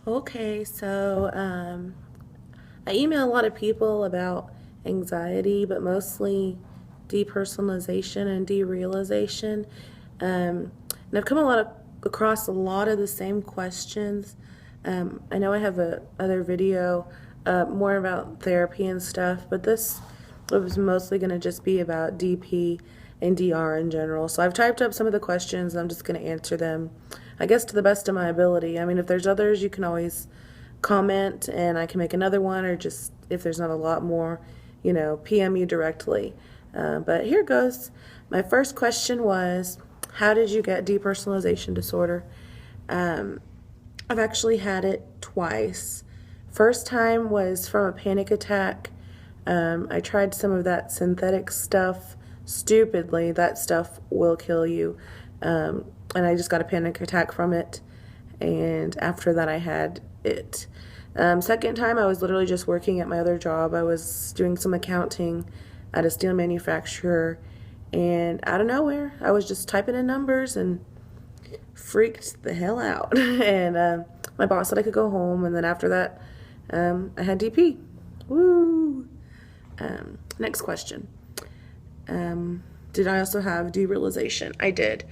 Okay, so I email a lot of people about anxiety, but mostly depersonalization and derealization. And I've come across a lot of the same questions. I know I have a other video more about therapy and stuff, but this was mostly going to just be about DP and DR in general. So I've typed up some of the questions. And I'm just going to answer them, I guess, to the best of my ability. I mean, if there's others, you can always comment and I can make another one, or just if there's not a lot more, PM you directly. But here goes. My first question was, how did you get depersonalization disorder? I've actually had it twice. First time was from a panic attack. I tried some of that synthetic stuff. Stupidly, that stuff will kill you. And I just got a panic attack from it. And after that, I had it. Second time, I was literally just working at my other job. I was doing some accounting at a steel manufacturer. And out of nowhere, I was just typing in numbers and freaked the hell out. And my boss said I could go home. And then after that, I had DP. Woo! Next question. Did I also have derealization? I did.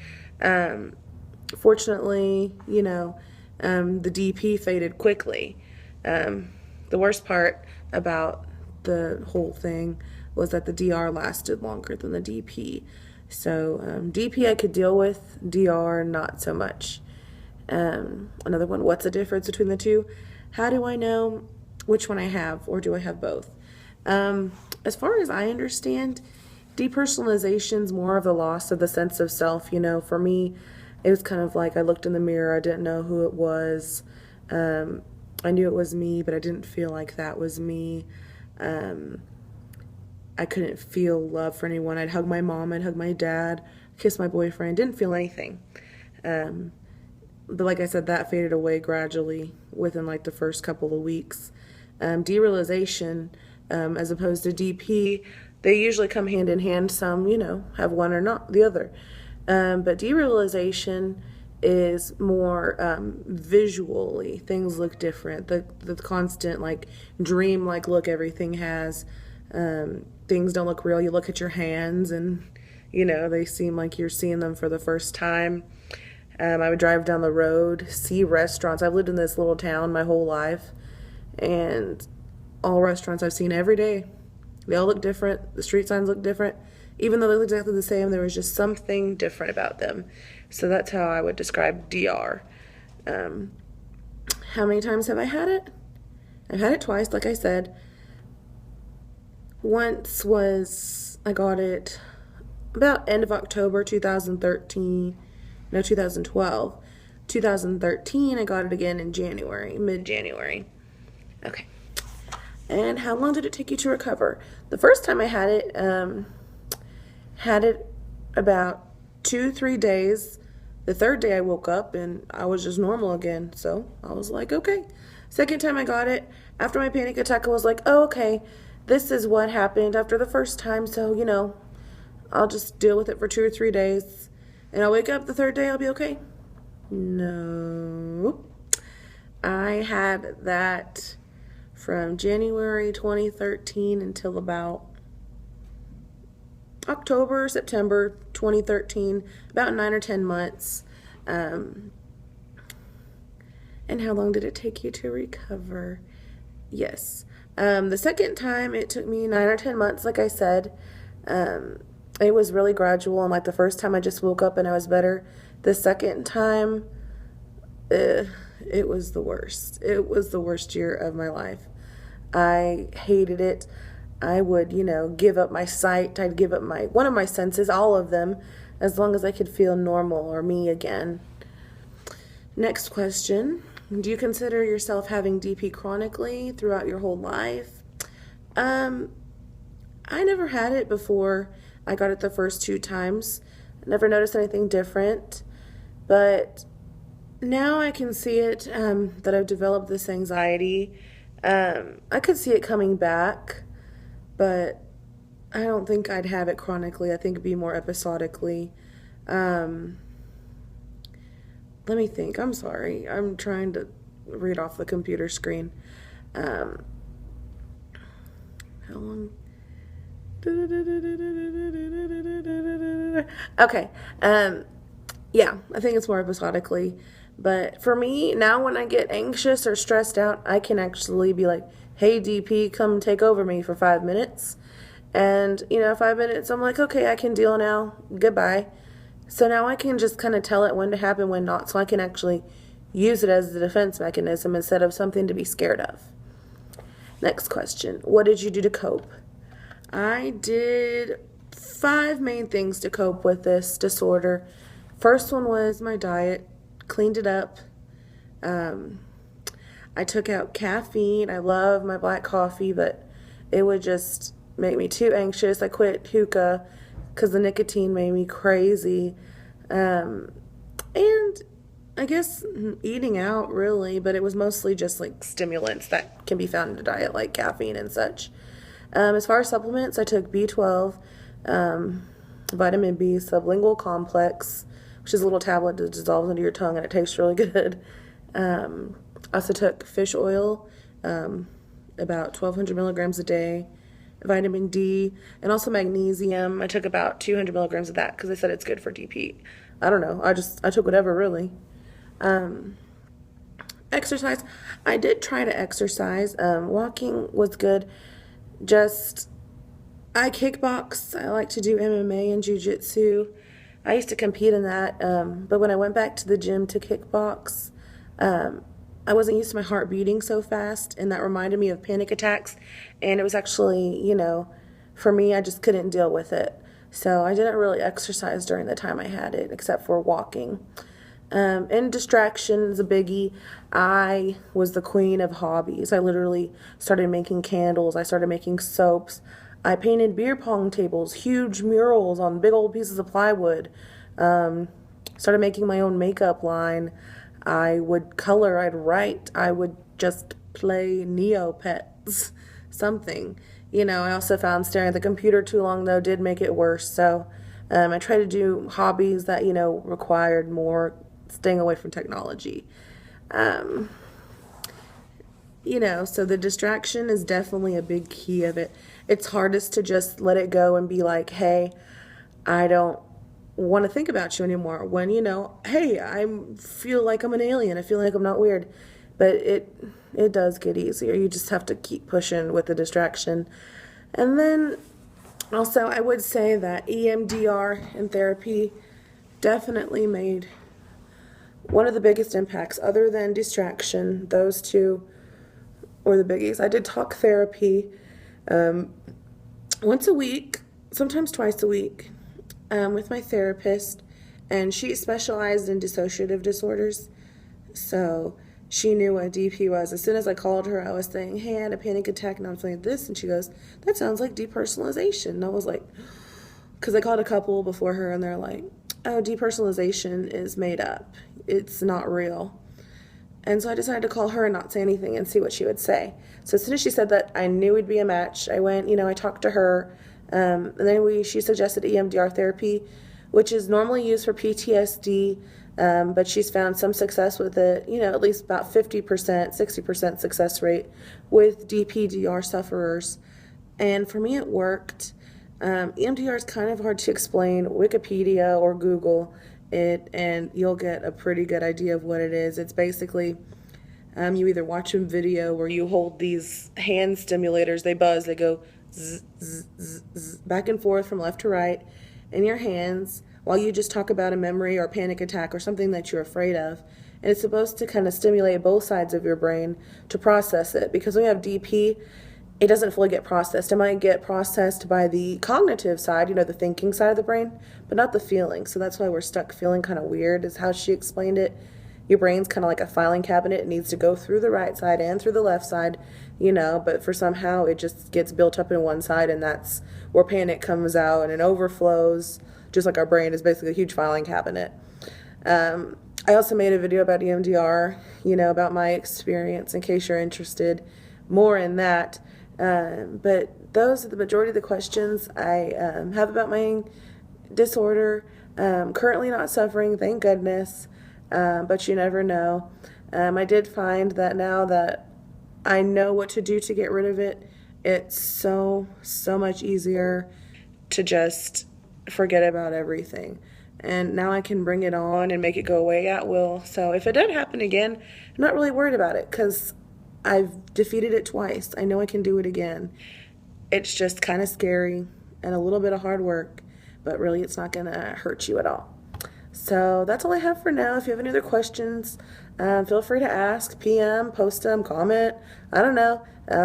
Fortunately, the DP faded quickly. The worst part about the whole thing was that the DR lasted longer than the DP. So DP I could deal with, DR not so much. Another one, what's the difference between the two? How do I know which one I have, or do I have both? As far as I understand, depersonalization is more of the loss of the sense of self. For me, it was kind of like I looked in the mirror, I didn't know who it was. I knew it was me, but I didn't feel like that was me. I couldn't feel love for anyone. I'd hug my mom, I'd hug my dad, kiss my boyfriend, didn't feel anything. But like I said, that faded away gradually within like the first couple of weeks. Derealization, as opposed to DP, they usually come hand in hand. Some, have one or not the other. But derealization is more visually. Things look different. The constant dream look everything has. Things don't look real. You look at your hands and they seem like you're seeing them for the first time. I would drive down the road, see restaurants. I've lived in this little town my whole life, and all restaurants I've seen every day, they all look different. The street signs look different. Even though they look exactly the same, there was just something different about them. So that's how I would describe DR. How many times have I had it? I've had it twice, like I said. Once I got it about end of October 2013. No, 2012. 2013, I got it again in January, mid-January. Okay. And how long did it take you to recover? The first time I had it about 2-3 days. The third day I woke up and I was just normal again. So I was like, okay. Second time I got it, after my panic attack, I was like, oh, okay, this is what happened after the first time. So, I'll just deal with it for 2 or 3 days. And I'll wake up the third day, I'll be okay. No. I had that from January 2013 until about October, September 2013, about 9 or 10 months. And how long did it take you to recover? Yes. The second time, it took me 9 or 10 months, like I said. It was really gradual, and the first time I just woke up and I was better. The second time, it was the worst. It was the worst year of my life. I hated it. I would, give up my sight. I'd give up one of my senses, all of them, as long as I could feel normal or me again. Next question. Do you consider yourself having DP chronically throughout your whole life? I never had it before I got it the first 2 times. I never noticed anything different. But now I can see it, that I've developed this anxiety. I could see it coming back, but I don't think I'd have it chronically. I think it'd be more episodically. Let me think. I'm sorry. I'm trying to read off the computer screen. How long? Okay. Yeah, I think it's more episodically. But for me, now when I get anxious or stressed out, I can actually be like, hey, DP, come take over me for 5 minutes. And, 5 minutes, I'm like, okay, I can deal now. Goodbye. So now I can just kind of tell it when to happen, when not. So I can actually use it as a defense mechanism instead of something to be scared of. Next question. What did you do to cope? I did 5 main things to cope with this disorder. First one was my diet. Cleaned it up. I took out caffeine. I love my black coffee, but it would just make me too anxious. I quit hookah because the nicotine made me crazy. And I guess eating out, really, but it was mostly just like stimulants that can be found in a diet, like caffeine and such. As far as supplements, I took B12, vitamin B sublingual complex, which is a little tablet that dissolves into your tongue and it tastes really good. I also took fish oil, about 1,200 milligrams a day, vitamin D, and also magnesium. I took about 200 milligrams of that because they said it's good for DP. I don't know. I took whatever, really. Exercise. I did try to exercise. Walking was good. I kickbox. I like to do MMA and jiu-jitsu. I used to compete in that, but when I went back to the gym to kickbox, I wasn't used to my heart beating so fast, and that reminded me of panic attacks, and it was actually, for me, I just couldn't deal with it. So I didn't really exercise during the time I had it, except for walking. And distraction is a biggie. I was the queen of hobbies. I literally started making candles. I started making soaps. I painted beer pong tables, huge murals on big old pieces of plywood. Started making my own makeup line. I would color, I'd write, I would just play Neopets, something. I also found staring at the computer too long, though, did make it worse. So I try to do hobbies that, required more staying away from technology. So the distraction is definitely a big key of it. It's hardest to just let it go and be like, hey, I don't want to think about you anymore. When, hey, I feel like I'm an alien. I feel like I'm not weird. But it does get easier. You just have to keep pushing with the distraction. And then also I would say that EMDR and therapy definitely made one of the biggest impacts other than distraction. Those two were the biggies. I did talk therapy once a week, sometimes twice a week, with my therapist, and she specialized in dissociative disorders, so she knew what DP was. As soon as I called her, I was saying, hey, I had a panic attack and I'm feeling this, and she goes, that sounds like depersonalization. And I was like, because I called a couple before her, and they're like, oh, depersonalization is made up. It's not real. And so I decided to call her and not say anything and see what she would say. So as soon as she said that, I knew we'd be a match. I went, I talked to her, and then she suggested EMDR therapy, which is normally used for PTSD, but she's found some success with it, at least about 50%, 60% success rate with DPDR sufferers. And for me, it worked. EMDR is kind of hard to explain. Wikipedia or Google it, and you'll get a pretty good idea of what it is. It's basically you either watch a video where you hold these hand stimulators, they buzz, they go zzz, zzz, zzz, zzz, back and forth from left to right in your hands while you just talk about a memory or a panic attack or something that you're afraid of. And it's supposed to kind of stimulate both sides of your brain to process it, because when you have DP, it doesn't fully get processed. It might get processed by the cognitive side, the thinking side of the brain, but not the feeling. So that's why we're stuck feeling kind of weird, is how she explained it. Your brain's kind of like a filing cabinet. It needs to go through the right side and through the left side, but for somehow it just gets built up in one side, and that's where panic comes out and it overflows, just like our brain is basically a huge filing cabinet. I also made a video about EMDR, about my experience, in case you're interested more in that. But those are the majority of the questions I have about my disorder. Currently not suffering, thank goodness, but you never know. I did find that now that I know what to do to get rid of it, it's so much easier to just forget about everything. And now I can bring it on and make it go away at will. So if it did happen again, I'm not really worried about it because I've defeated it twice. I know I can do it again. It's just kind of scary and a little bit of hard work, but really it's not going to hurt you at all. So that's all I have for now. If you have any other questions, feel free to ask, PM, post them, comment. I don't know.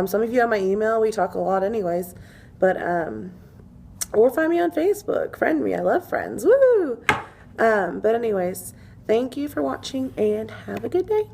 Some of you have my email. We talk a lot anyways. But, or find me on Facebook. Friend me. I love friends. Woo! But anyways, thank you for watching and have a good day.